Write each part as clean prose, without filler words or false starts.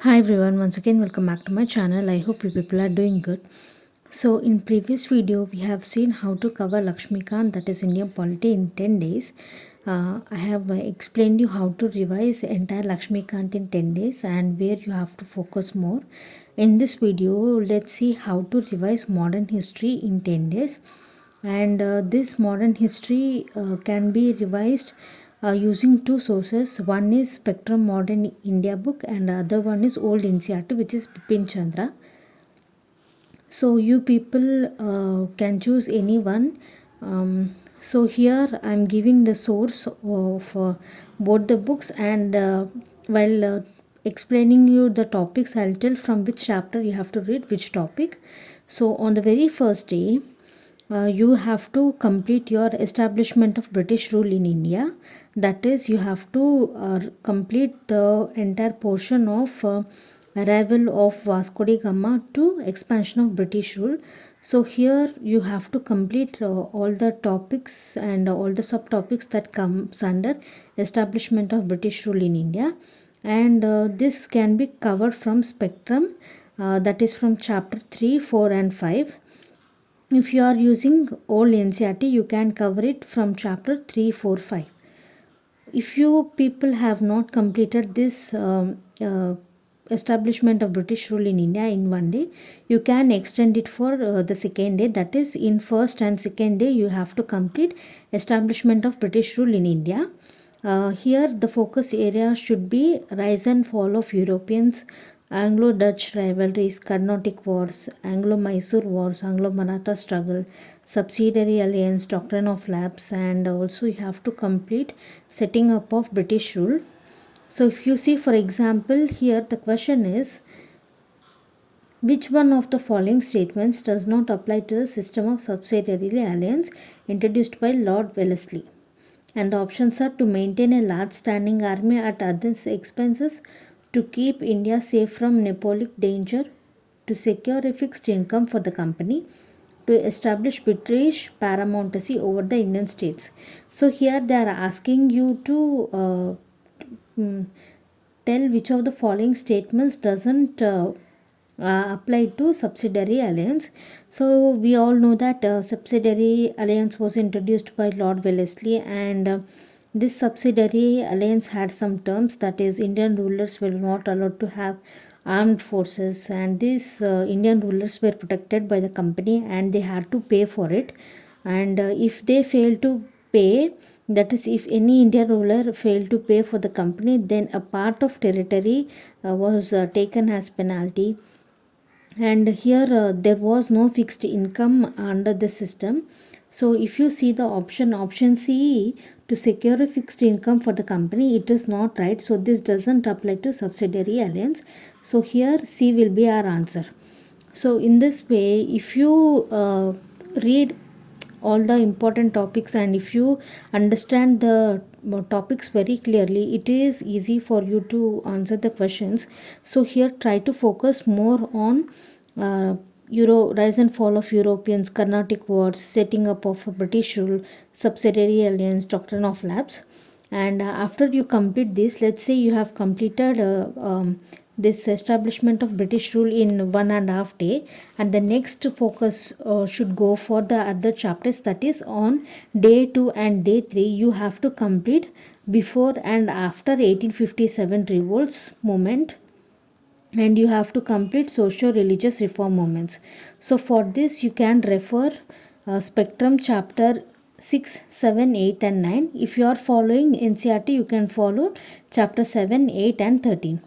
Hi everyone, once again welcome back to my channel. I hope you people are doing good. So in previous video we have seen how to cover Lakshmikant, that is Indian polity, in 10 days. I have explained you how to revise entire Lakshmikant in 10 days and where you have to focus more. In this video let's see how to revise modern history in 10 days. And this modern history can be revised using two sources. One is Spectrum Modern India book and the other one is old ncert, which is Bipin Chandra. So you people can choose any one. So here I am giving the source of both the books, and while explaining you the topics, I'll tell from which chapter you have to read which topic. So on the very first day, you have to complete your establishment of British rule in India. That is, you have to complete the entire portion of arrival of Vasco da Gama to expansion of British rule. So here you have to complete all the topics and all the subtopics that comes under establishment of British rule in India. And this can be covered from Spectrum, that is from chapter 3, 4 and 5. If you are using old ncert, you can cover it from chapter 3, 4, 5. If you people have not completed this establishment of British rule in India in one day, you can extend it for the second day. That is, in first and second day you have to complete establishment of British rule in India. Here the focus area should be rise and fall of Europeans, Anglo-Dutch rivalries, Carnatic wars, Anglo-Mysore wars, Anglo-Maratha struggle, subsidiary alliance, doctrine of lapse, and also you have to complete setting up of British rule. So if you see, for example, here the question is, which one of the following statements does not apply to the system of subsidiary alliance introduced by Lord Wellesley? And the options are: to maintain a large standing army at others' expenses, to keep India safe from Nepolic danger, to secure a fixed income for the company, to establish British paramountcy over the Indian states. So here they are asking you to tell which of the following statements doesn't apply to subsidiary alliance. So we all know that subsidiary alliance was introduced by Lord Wellesley, and this subsidiary alliance had some terms, that is, Indian rulers were not allowed to have armed forces, and these Indian rulers were protected by the company and they had to pay for it. And if they fail to pay, that is, if any Indian ruler failed to pay for the company, then a part of territory was taken as penalty. And here there was no fixed income under the system. So if you see the option C, to secure a fixed income for the company, it is not right. So this doesn't apply to subsidiary alliance. So here C will be our answer. So in this way, if you read all the important topics and if you understand the topics very clearly, it is easy for you to answer the questions. So here try to focus more on rise and fall of Europeans, Carnatic wars, setting up of a British rule, subsidiary alliance, doctrine of lapse. And after you complete this, let's say you have completed this establishment of British rule in 1.5 day, and the next focus should go for the other chapters, that is on day 2 and day 3 you have to complete before and after 1857 revolts movement, and you have to complete socio-religious reform movements. So for this you can refer Spectrum chapter 6, 7, 8 and 9. If you are following NCERT, you can follow chapter 7, 8 and 13.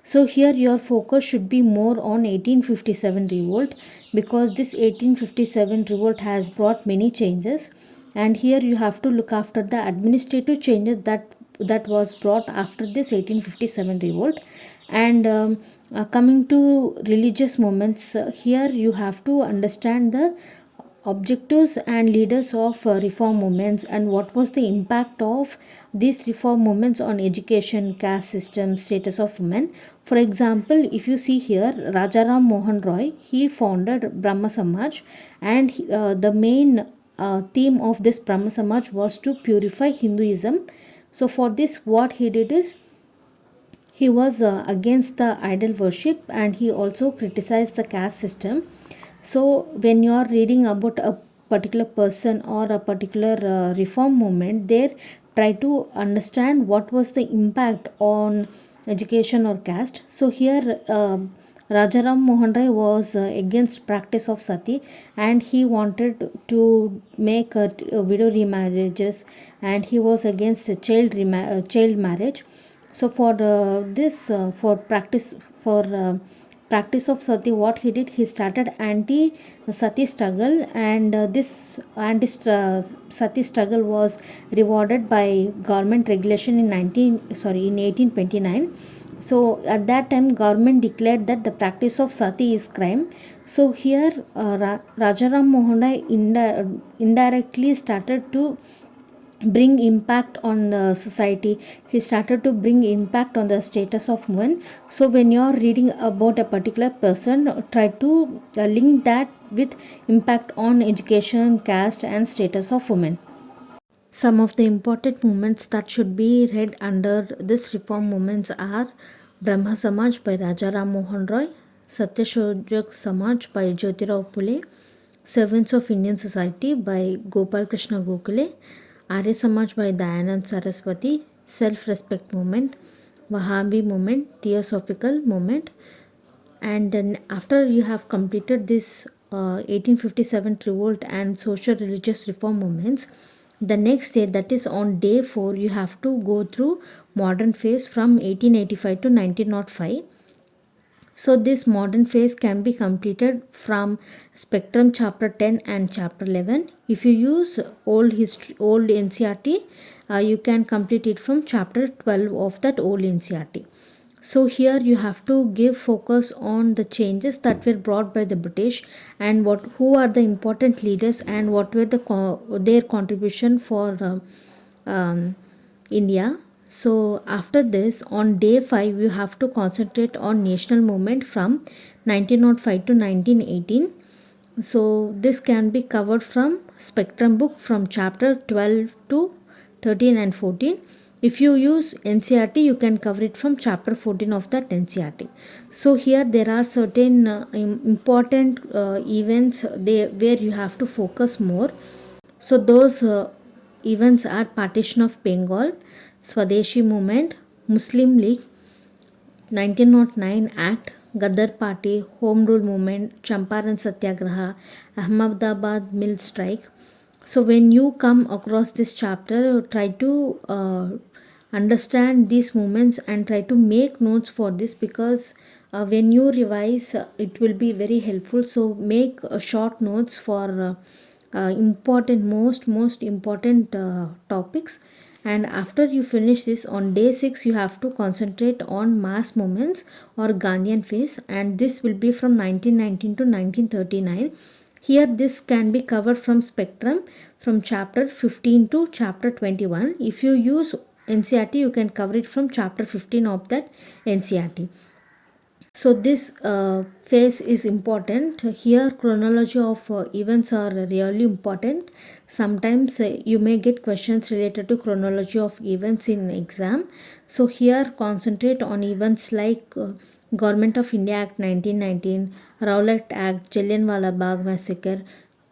So here your focus should be more on 1857 revolt, because this 1857 revolt has brought many changes, and here you have to look after the administrative changes that was brought after this 1857 revolt. And coming to religious movements, here you have to understand the objectives and leaders of reform movements and what was the impact of these reform movements on education, caste system, status of women. For example, if you see here, Rajaram Mohan Roy, he founded Brahma Samaj, and the main theme of this Brahma Samaj was to purify Hinduism. So for this, what he did is, He was against the idol worship, and he also criticized the caste system. So, when you are reading about a particular person or a particular reform movement, there try to understand what was the impact on education or caste. So, here Rajaram Mohan Rai was against practice of sati, and he wanted to make widow remarriages, and he was against child marriage. So for this for practice of sati, what he did, he started anti sati struggle, and this anti sati struggle was rewarded by government regulation in 1829. So at that time government declared that the practice of sati is crime. So here Rajaram Mohan Rai indirectly started to bring impact on the society. He started to bring impact on the status of women. So when you are reading about a particular person, try to link that with impact on education, caste and status of women. Some of the important movements that should be read under this reform movements are Brahma Samaj by Rajaram Mohan Roy, Satyashodhak Samaj by Jyotirao Phule, Servants of Indian Society by Gopal Krishna Gokhale, Arya Samaj by Dayanand Saraswati, Self Respect Movement, Wahhabi Movement, Theosophical Movement. And then after you have completed this 1857 revolt and social religious reform movements, the next day, that is on day 4, you have to go through modern phase from 1885 to 1905. So this modern phase can be completed from Spectrum chapter 10 and chapter 11. If you use old NCRT, you can complete it from chapter 12 of that old NCRT. So here you have to give focus on the changes that were brought by the British, and who are the important leaders and what were their contribution for India. So after this, on day 5, you have to concentrate on national movement from 1905 to 1918. So this can be covered from Spectrum book from chapter 12 to 13 and 14. If you use NCRT, you can cover it from chapter 14 of that NCRT. So here there are certain important events where you have to focus more. So those events are partition of Bengal, Swadeshi movement, Muslim League, 1909 Act, Gadar Party, Home Rule Movement, Champaran Satyagraha, Ahmedabad Mill Strike. So when you come across this chapter, try to understand these movements and try to make notes for this, because when you revise, it will be very helpful. So make short notes for important most important topics. And after you finish this, on day 6 you have to concentrate on mass movements or Gandhian phase, and this will be from 1919 to 1939. Here this can be covered from Spectrum from chapter 15 to chapter 21. If you use NCRT, you can cover it from chapter 15 of that NCRT. So this phase is important. Here chronology of events are really important. Sometimes you may get questions related to chronology of events in exam. So here concentrate on events like Government of India Act 1919, Rowlatt Act, Jallianwala Bagh Massacre,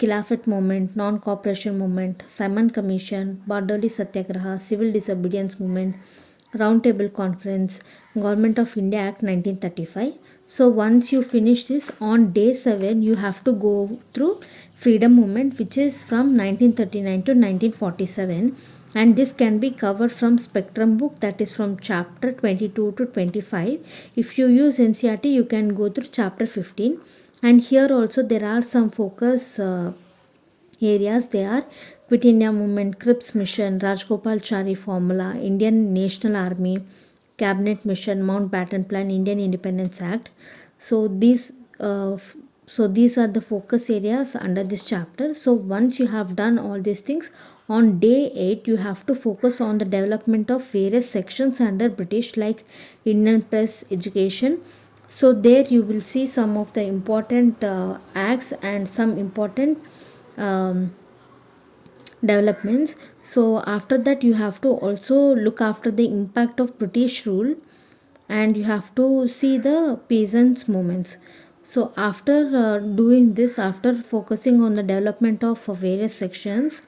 Khilafat Movement, Non-Cooperation Movement, Simon Commission, Bardoli Satyagraha, Civil Disobedience Movement, Round Table Conference, Government of India Act 1935. So once you finish this, on day 7 you have to go through Freedom Movement, which is from 1939 to 1947, and this can be covered from Spectrum book, that is from chapter 22 to 25. If you use NCRT, you can go through chapter 15. And here also there are some focus areas. They are Quit India Movement, Cripps Mission, Rajgopalachari Formula, Indian National Army, Cabinet Mission, Mountbatten Plan, Indian Independence Act. So these are the focus areas under this chapter. So once you have done all these things, on day 8 you have to focus on the development of various sections under British, like Indian press, education. So there you will see some of the important acts and some important developments. So after that you have to also look after the impact of British rule and you have to see the peasants movements. So after doing this, after focusing on the development of various sections,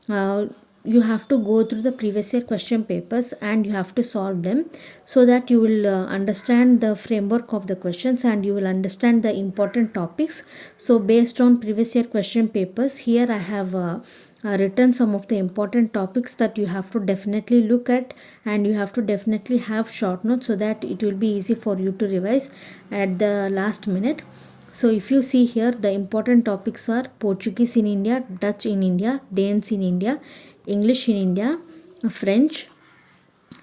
uh, you have to go through the previous year question papers and you have to solve them, so that you will understand the framework of the questions and you will understand the important topics. So based on previous year question papers, here I have written some of the important topics that you have to definitely look at, and you have to definitely have short notes so that it will be easy for you to revise at the last minute. So if you see here, the important topics are Portuguese in India, Dutch in India, Danes in India, English in India, French,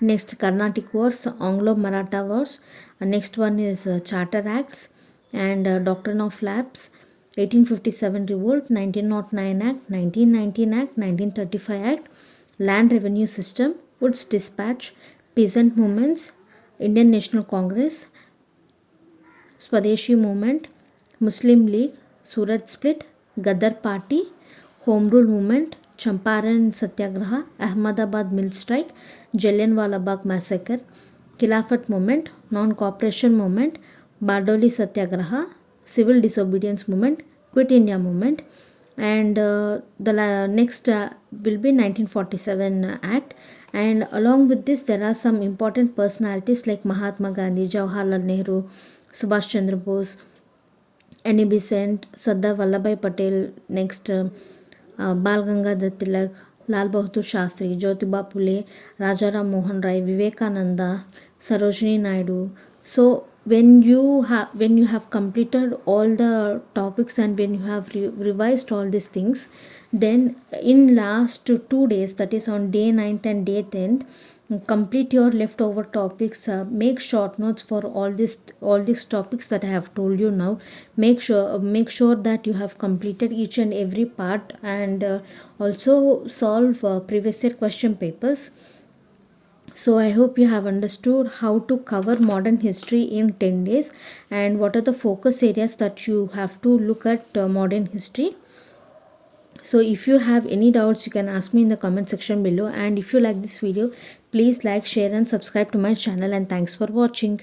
next Carnatic Wars, Anglo-Maratha Wars, next one is Charter Acts and Doctrine of Lapse, 1857 Revolt, 1909 Act, 1919 Act, 1935 Act, Land Revenue System, Woods Dispatch, Peasant Movements, Indian National Congress, Swadeshi Movement, Muslim League, Surat Split, Gadar Party, Home Rule Movement, Champaran Satyagraha, Ahmedabad Mill Strike, Jallianwala Bagh Massacre, Khilafat Movement, Non-Cooperation Movement, Bardoli Satyagraha, Civil Disobedience Movement, Quit India Movement, and the next will be 1947 Act. And along with this, there are some important personalities like Mahatma Gandhi, Jawaharlal Nehru, Subhash Chandra Bose, Annie Besant, Sardar Vallabhbhai Patel, next Bal Gangadhar Tilak, Lal Bahadur Shastri, Jyotiba Phule, Rajaram Mohan Rai, Vivekananda, Sarojini Naidu. So when you have completed all the topics and when you have revised all these things, then in last 2 days, that is on day 9th and day 10th, complete your leftover topics. Make short notes for all these topics that I have told you now. Make sure that you have completed each and every part, and also solve previous year question papers. So I hope you have understood how to cover modern history in 10 days and what are the focus areas that you have to look at modern history. So if you have any doubts, you can ask me in the comment section below, and if you like this video, please like, share and subscribe to my channel, and thanks for watching.